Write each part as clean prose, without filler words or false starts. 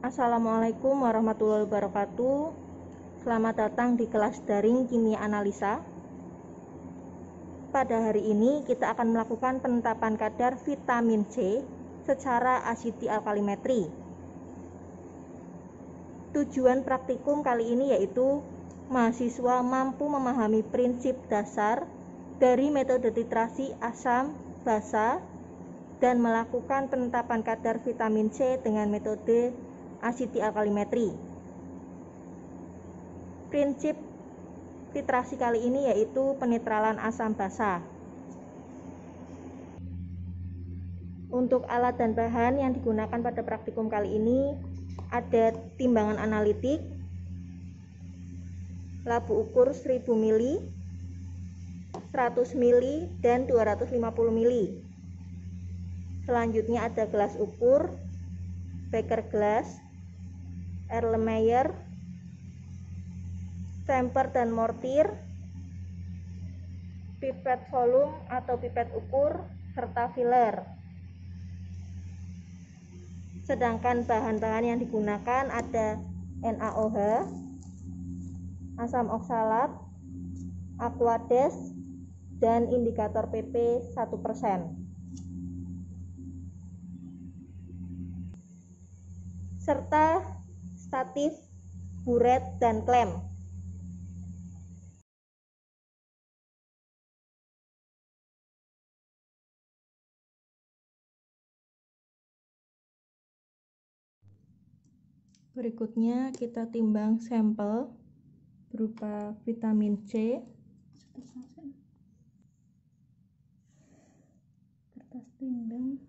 Assalamualaikum warahmatullahi wabarakatuh. Selamat datang di kelas daring kimia analisa. Pada hari ini kita akan melakukan penetapan kadar vitamin C secara acidity alkalimetri. Tujuan praktikum kali ini yaitu mahasiswa mampu memahami prinsip dasar dari metode titrasi asam basa dan melakukan penetapan kadar vitamin C dengan metode acidity alkalimetri. Prinsip titrasi kali ini yaitu penetralan asam basa. Untuk alat dan bahan yang digunakan pada praktikum kali ini ada timbangan analitik, labu ukur 1000 ml, 100 ml, dan 250 ml. Selanjutnya ada gelas ukur, beker gelas, Erlenmeyer, temper dan mortir, pipet volume atau pipet ukur, serta filler. Sedangkan bahan-bahan yang digunakan ada NaOH, asam oksalat, aquades, dan indikator PP 1%. Serta statif, buret, dan klem. Berikutnya kita timbang sampel berupa vitamin C, kertas timbang.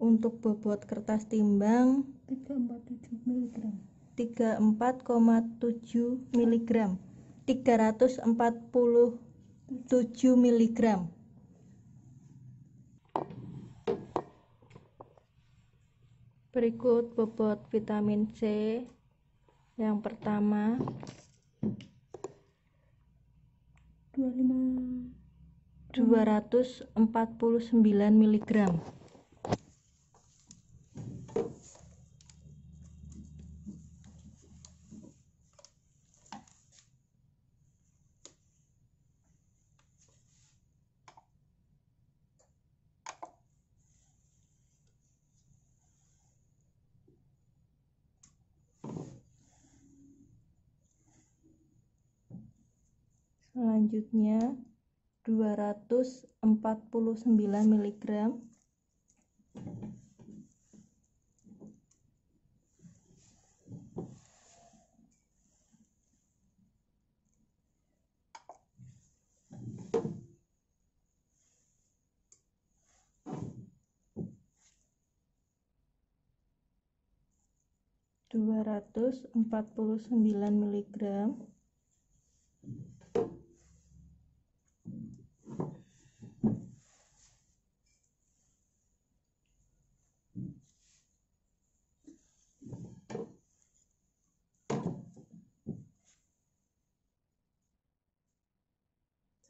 Untuk bobot kertas timbang 347 mg. 347 mg. Berikut bobot vitamin C. Yang pertama 249 mg. Selanjutnya 249 mg.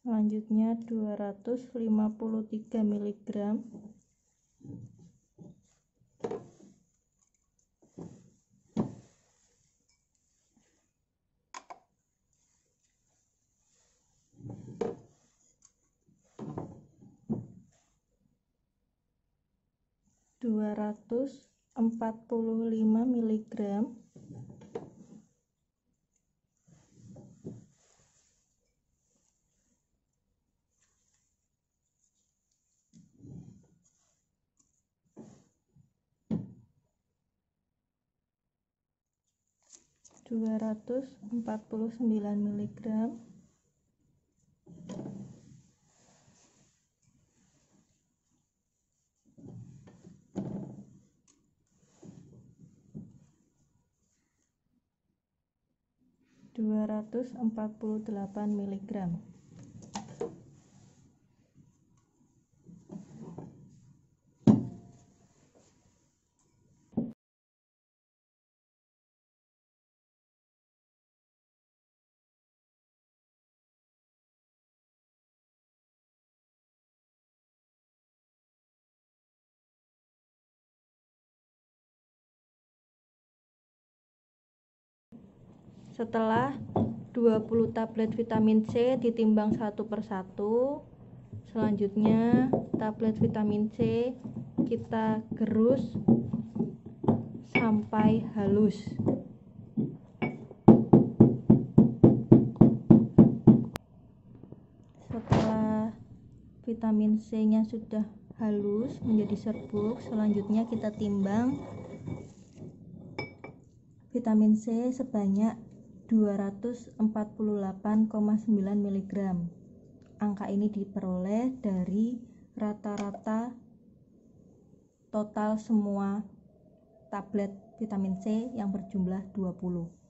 Selanjutnya 253 mg. (245 mg) 249 mg. (248 mg) Setelah 20 tablet vitamin C ditimbang satu persatu, selanjutnya tablet vitamin C kita gerus sampai halus. Setelah vitamin C-nya sudah halus menjadi serbuk, selanjutnya kita timbang vitamin C sebanyak 248,9 mg. Angka ini diperoleh dari rata-rata total semua tablet vitamin C yang berjumlah 20.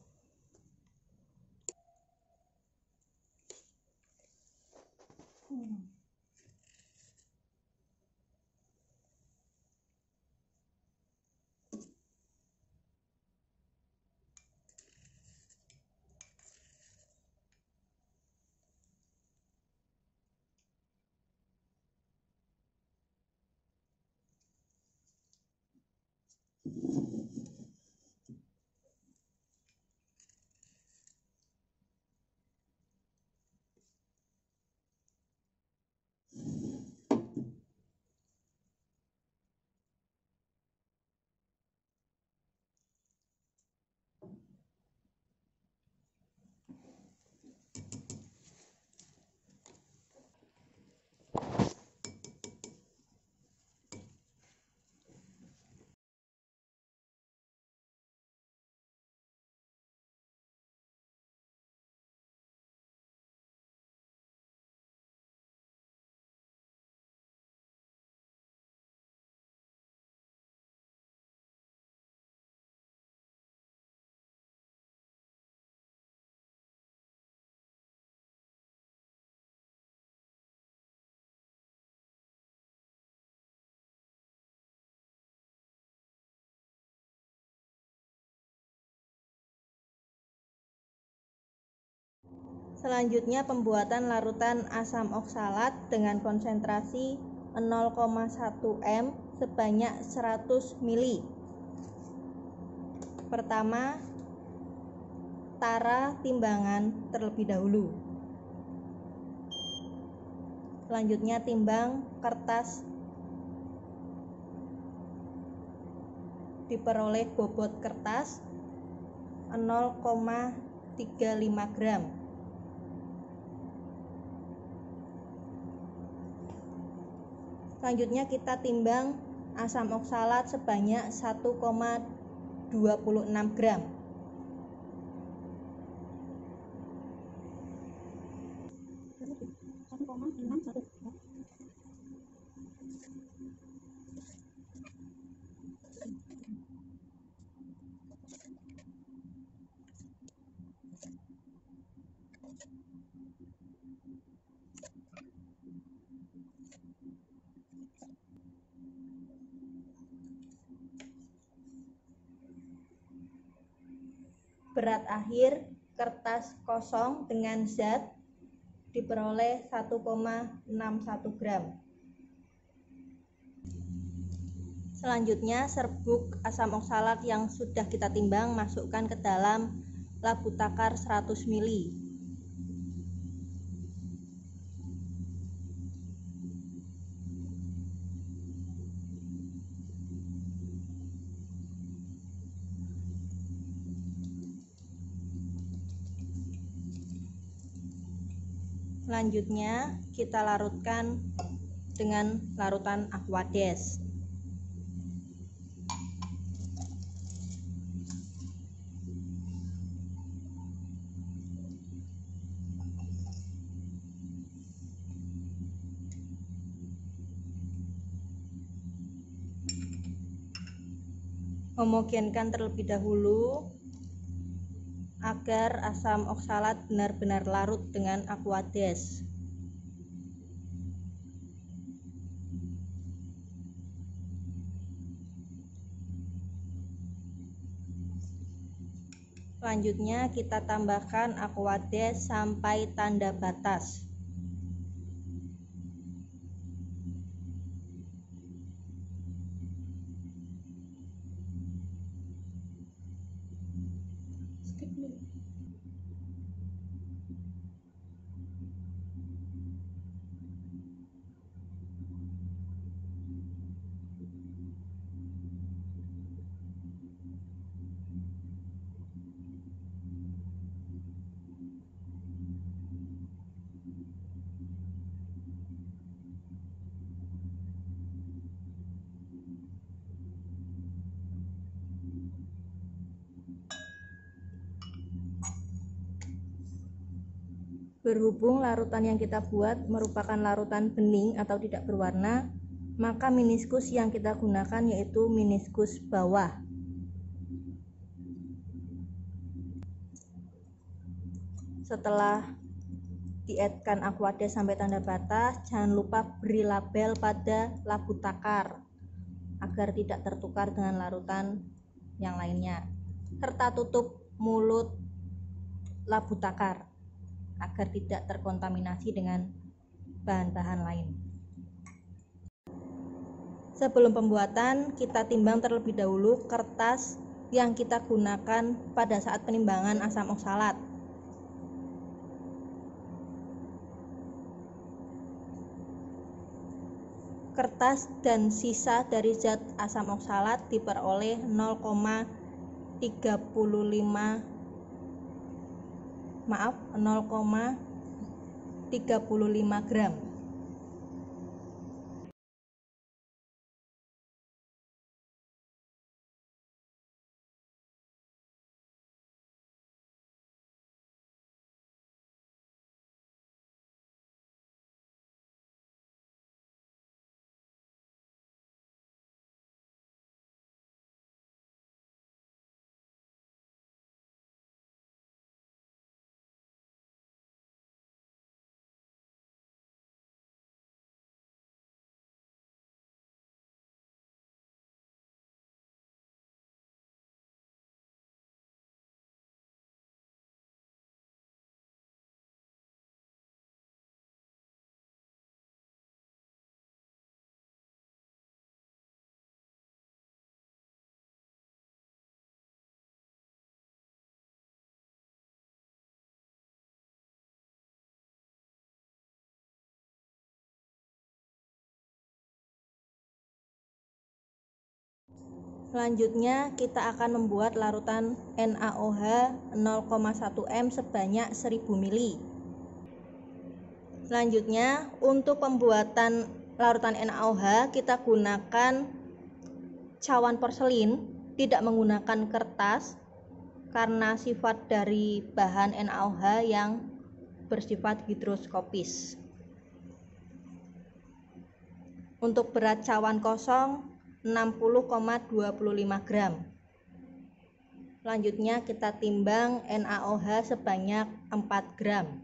Selanjutnya pembuatan larutan asam oksalat dengan konsentrasi 0,1 m sebanyak 100 ml. Pertama, tara timbangan terlebih dahulu. Selanjutnya timbang kertas, diperoleh bobot kertas 0,35 gram. Selanjutnya kita timbang asam oksalat sebanyak 1,26 gram. Berat akhir kertas kosong dengan zat diperoleh 1,61 gram. Selanjutnya serbuk asam oksalat yang sudah kita timbang masukkan ke dalam labu takar 100 ml. Selanjutnya kita larutkan dengan larutan Aquades. Homogenkan terlebih dahulu agar asam oksalat benar-benar larut dengan Aquades. Selanjutnya kita tambahkan Aquades sampai tanda batas. Berhubung larutan yang kita buat merupakan larutan bening atau tidak berwarna, maka meniskus yang kita gunakan yaitu meniskus bawah. Setelah di-add-kan aquades sampai tanda batas, jangan lupa beri label pada labu takar agar tidak tertukar dengan larutan yang lainnya, serta tutup mulut labu takar agar tidak terkontaminasi dengan bahan-bahan lain. Sebelum pembuatan, kita timbang terlebih dahulu kertas yang kita gunakan pada saat penimbangan asam oksalat. Kertas dan sisa dari zat asam oksalat diperoleh 0,35 gram. Selanjutnya kita akan membuat larutan NaOH 0,1 m sebanyak 1000 ml. Selanjutnya untuk pembuatan larutan NaOH kita gunakan cawan porselin, tidak menggunakan kertas karena sifat dari bahan NaOH yang bersifat hidroskopis. Untuk berat cawan kosong 60,25 gram. Selanjutnya kita timbang NaOH sebanyak 4 gram.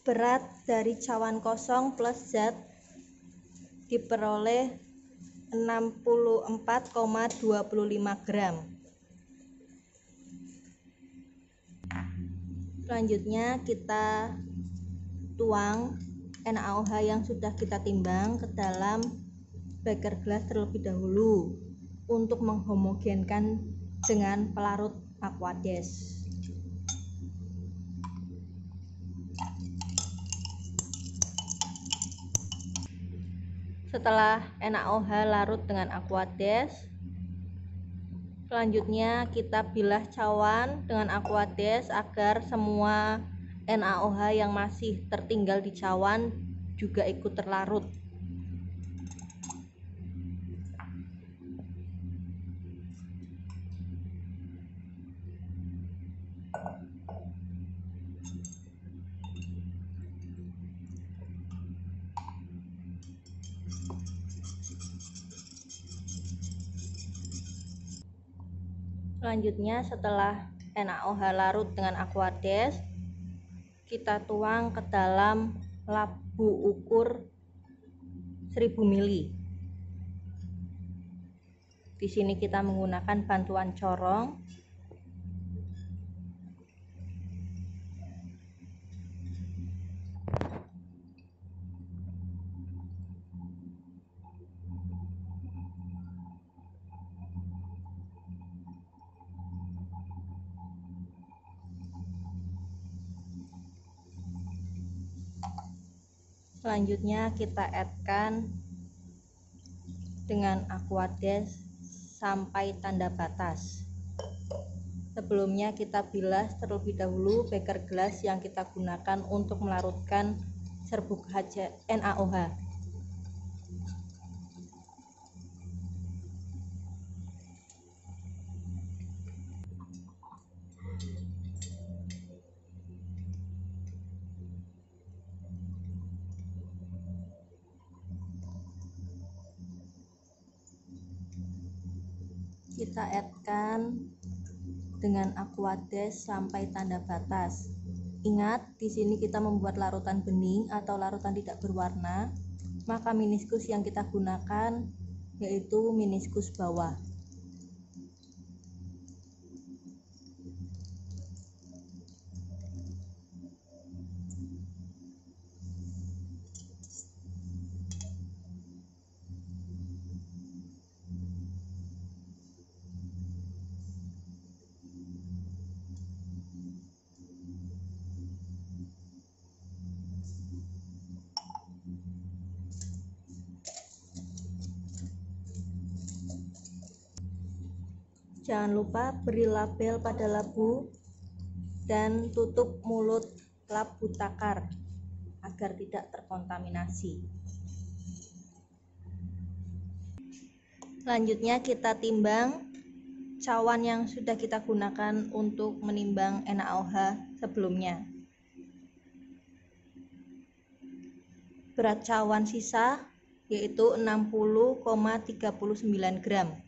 Berat dari cawan kosong plus zat diperoleh 64,25 gram. Selanjutnya kita tuang NaOH yang sudah kita timbang ke dalam beker gelas terlebih dahulu untuk menghomogenkan dengan pelarut aquades. Setelah NaOH larut dengan aquades, selanjutnya kita bilah cawan dengan aquades agar semua NaOH yang masih tertinggal di cawan juga ikut terlarut. Selanjutnya setelah NaOH larut dengan aquades, kita tuang ke dalam labu ukur 1000 ml. Di sini kita menggunakan bantuan corong. Selanjutnya kita add-kan dengan Aquades sampai tanda batas. Sebelumnya kita bilas terlebih dahulu beker gelas yang kita gunakan untuk melarutkan serbuk NaOH. Kita add-kan dengan Aquades sampai tanda batas. Ingat, di sini kita membuat larutan bening atau larutan tidak berwarna, maka meniskus yang kita gunakan yaitu meniskus bawah. Jangan lupa beri label pada labu dan tutup mulut labu takar agar tidak terkontaminasi. Selanjutnya kita timbang cawan yang sudah kita gunakan untuk menimbang NaOH sebelumnya. Berat cawan sisa yaitu 60,39 gram.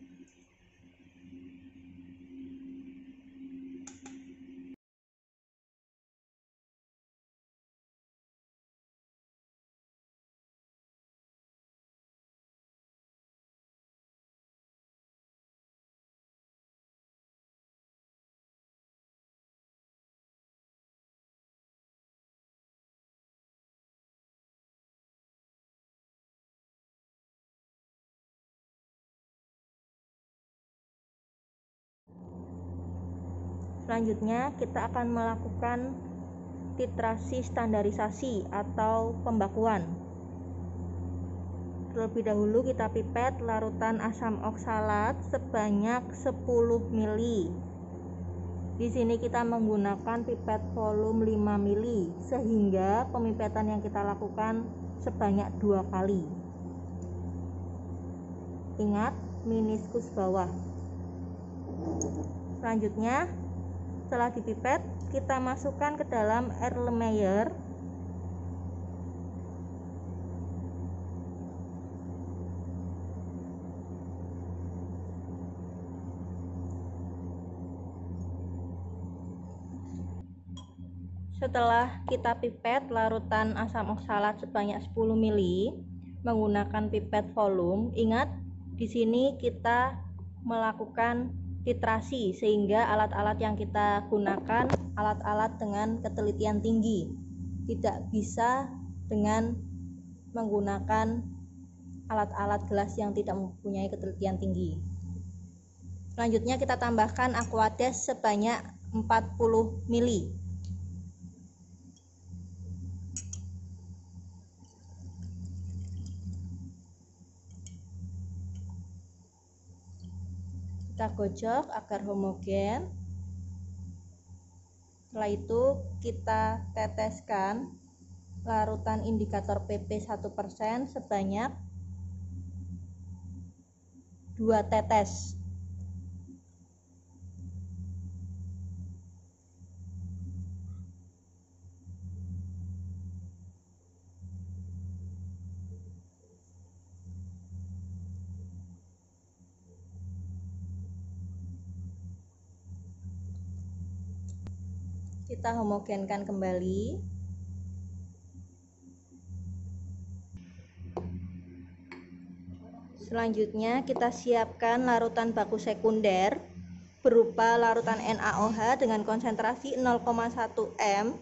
Selanjutnya kita akan melakukan titrasi standarisasi atau pembakuan. Terlebih dahulu kita pipet larutan asam oksalat sebanyak 10 ml. Di sini kita menggunakan pipet volume 5 ml sehingga pemipetan yang kita lakukan sebanyak 2 kali. Ingat, meniskus bawah. Selanjutnya setelah dipipet, kita masukkan ke dalam Erlenmeyer. Setelah kita pipet larutan asam oksalat sebanyak 10 ml menggunakan pipet volume, ingat di sini kita melakukan titrasi sehingga alat-alat yang kita gunakan alat-alat dengan ketelitian tinggi, tidak bisa dengan menggunakan alat-alat gelas yang tidak mempunyai ketelitian tinggi. Selanjutnya kita tambahkan Aquades sebanyak 40 ml. Kita gocok agar homogen. Setelah itu kita teteskan larutan indikator PP 1% sebanyak 2 tetes. Kita homogenkan kembali. Selanjutnya kita siapkan larutan baku sekunder berupa larutan NaOH dengan konsentrasi 0,1 m.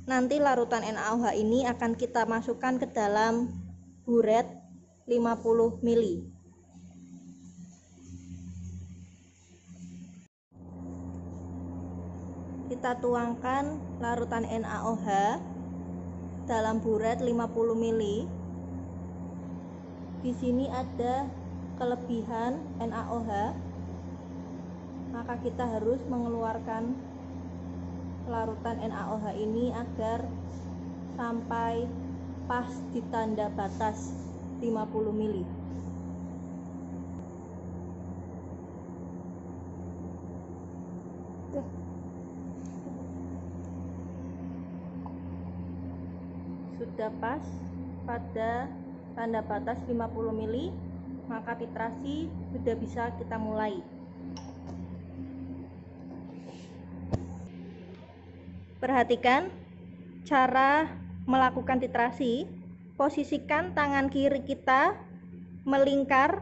Nanti larutan NaOH ini akan kita masukkan ke dalam buret 50 ml. Kita tuangkan larutan NaOH dalam buret 50 ml. Di sini ada kelebihan NaOH, maka kita harus mengeluarkan larutan NaOH ini agar sampai pas di tanda batas 50 ml. Sudah pas pada tanda batas 50 ml, maka titrasi sudah bisa kita mulai. Perhatikan cara melakukan titrasi. Posisikan tangan kiri kita melingkar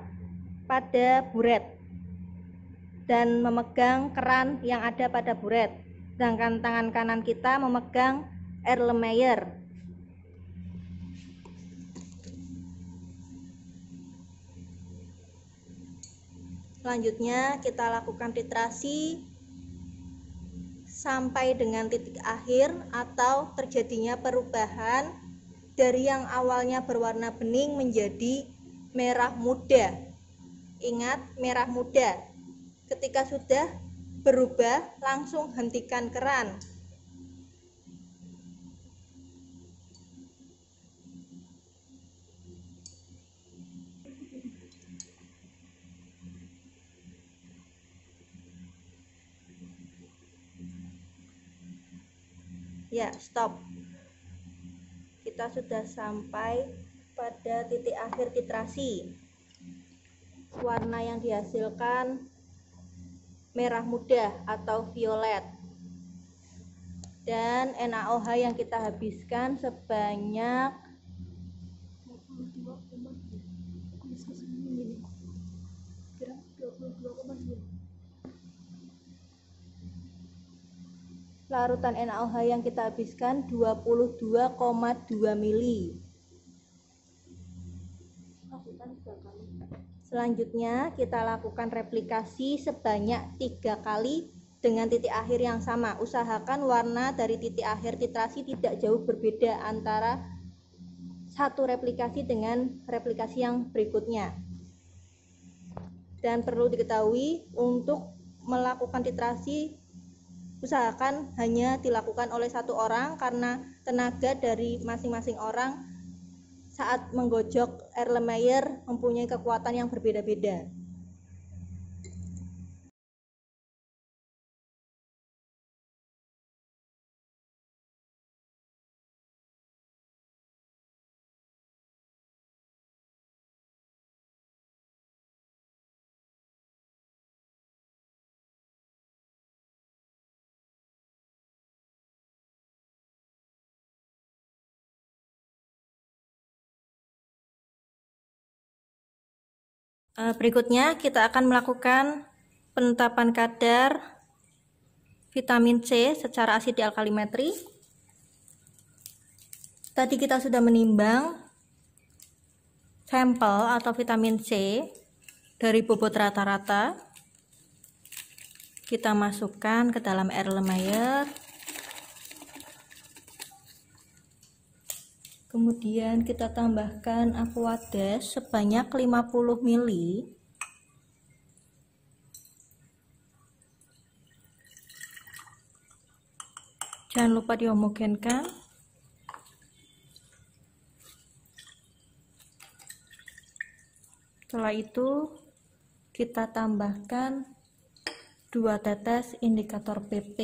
pada buret dan memegang keran yang ada pada buret, sedangkan tangan kanan kita memegang Erlenmeyer. Selanjutnya kita lakukan titrasi sampai dengan titik akhir atau terjadinya perubahan dari yang awalnya berwarna bening menjadi merah muda. Ingat, merah muda. Ketika sudah berubah, langsung hentikan keran. Ya, stop. Kita sudah sampai pada titik akhir titrasi. Warna yang dihasilkan merah muda atau violet. Dan NaOH yang kita habiskan sebanyak 22,9. Larutan NaOH yang kita habiskan 22,2 mili. Selanjutnya kita lakukan replikasi sebanyak 3 kali dengan titik akhir yang sama. Usahakan warna dari titik akhir titrasi tidak jauh berbeda antara satu replikasi dengan replikasi yang berikutnya. Dan perlu diketahui, untuk melakukan titrasi usahakan hanya dilakukan oleh satu orang karena tenaga dari masing-masing orang saat menggojok Erlenmeyer mempunyai kekuatan yang berbeda-beda. Berikutnya kita akan melakukan penetapan kadar vitamin C secara asidi alkalimetri. Tadi kita sudah menimbang sampel atau vitamin C dari bobot rata-rata. Kita masukkan ke dalam Erlenmeyer. Kemudian kita tambahkan aquades sebanyak 50 ml. Jangan lupa dihomogenkan. Setelah itu kita tambahkan 2 tetes indikator PP.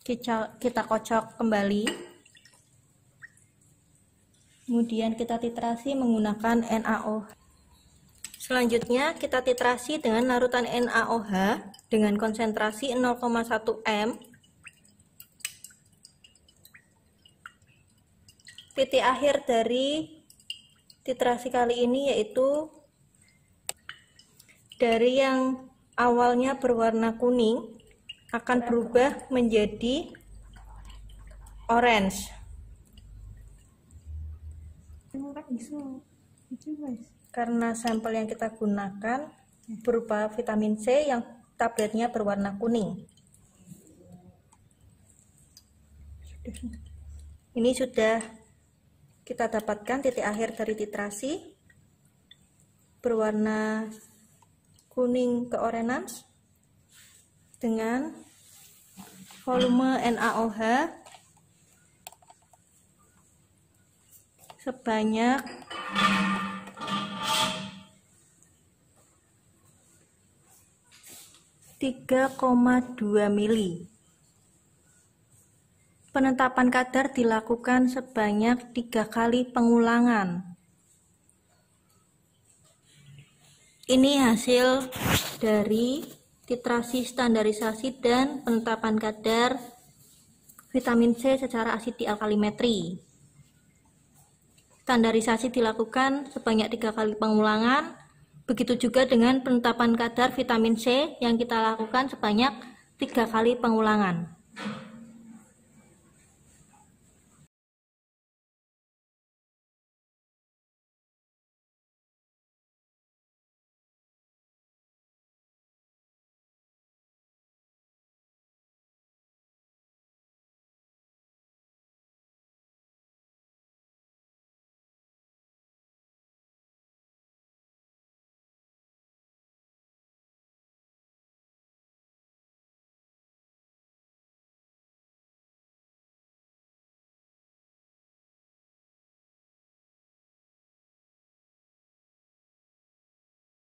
Kita kocok kembali, kemudian kita titrasi menggunakan NaOH. Selanjutnya kita titrasi dengan larutan NaOH dengan konsentrasi 0,1 m. Titik akhir dari titrasi kali ini yaitu dari yang awalnya berwarna kuning akan berubah menjadi orange. Karena sampel yang kita gunakan berupa vitamin C yang tabletnya berwarna kuning. Ini sudah kita dapatkan titik akhir dari titrasi berwarna kuning keorange dengan volume NaOH sebanyak 3,2 mili. Penetapan kadar dilakukan sebanyak 3 kali pengulangan. Ini hasil dari titrasi standarisasi dan penetapan kadar vitamin C secara asidi alkalimetri. Standarisasi dilakukan sebanyak 3 kali pengulangan. Begitu juga dengan penetapan kadar vitamin C yang kita lakukan sebanyak 3 kali pengulangan.